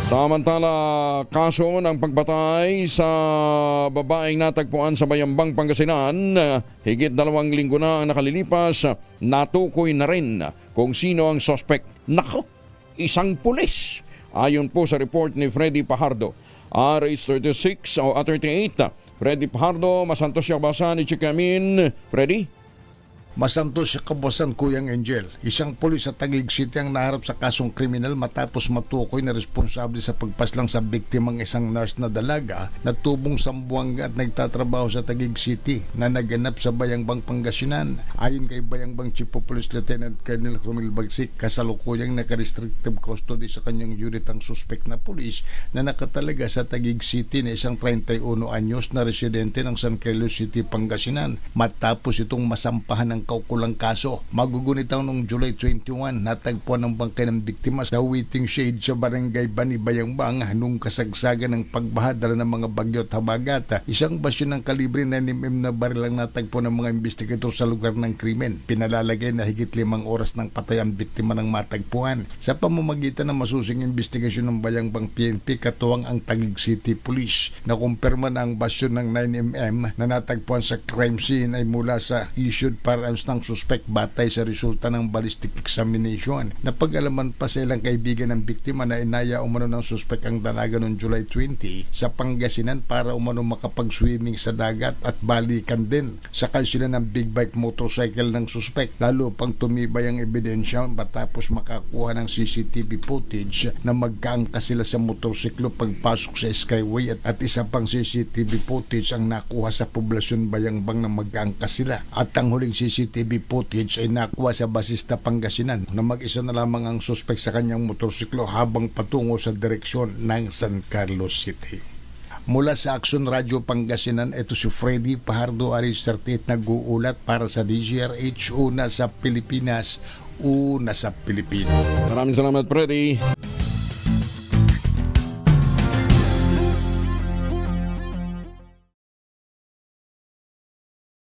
Samantala, kaso ng pagpatay sa babaeng natagpuan sa Bayambang, Pangasinan, higit 2 linggo na ang nakalilipas, natukoy na rin kung sino ang suspect. Nako, isang pulis. Ayon po sa report ni Freddy Pajardo, RH36 o 38. Freddy Pajardo, masantos siya basa ni Chikamin. Freddy? Masantos siya kabasan, Kuyang Angel. Isang pulis sa Taguig City ang naharap sa kasong kriminal matapos matukoy na responsable sa pagpaslang sa biktimang isang nurse na dalaga na tubong Sambuanga at nagtatrabaho sa Taguig City na naganap sa Bayangbang, Pangasinan. Ayon kay Bayangbang Chief of Police Lieutenant Colonel Romel Bagsik, kasalukuyang naka-restrictive custody sa kanyang unit ang suspect na pulis na nakatalaga sa Taguig City na isang 31 anyos na residente ng San Carlos City, Pangasinan. Matapos itong masampahan ng kaukulang kaso, magugunitaw noong July 21, natagpuan ang bangkay ng biktima sa waiting shade sa barangay Bani, Bayangbang nung kasagsagan ng pagbaha dala ng mga bagyo at habagat. Isang basyo ng kalibre 9mm na baril ang natagpuan ng mga investigador sa lugar ng krimen. Pinalalagay na higit 5 oras ng patay ang biktima ng matagpuan. Sa pamamagitan ng masusing investigasyon ng Bayangbang PNP, katuwang ang Taguig City Police na kumpirma na ang basyo ng 9mm na natagpuan sa crime scene ay mula sa issued firearms ng suspect batay sa resulta ng ballistic examination. Napag-alaman pa sa ilang kaibigan ng biktima na inaya umano ng suspect ang dalaga noong July 20 sa Pangasinan para umano makapag-swimming sa dagat at balikan din. Sakay sila ng big bike motorcycle ng suspect. Lalo pang tumibay ang ebidensya matapos makakuha ng CCTV footage na magkaangkas sila sa motorsiklo pagpasok sa Skyway at isa pang CCTV footage ang nakuha sa poblasyon Bayangbang na magkaangkas sila. At ang huling CCTV footage ay nakuha sa Basista, Pangasinan na mag-isa na lamang ang suspect sa kanyang motorsiklo habang patungo sa direksyon ng San Carlos City. Mula sa Action Radio Pangasinan, ito si Freddy Pajardo, RH38, nag-uulat para sa DZRH, una sa Pilipinas, una sa Pilipino. Maraming salamat, Freddy.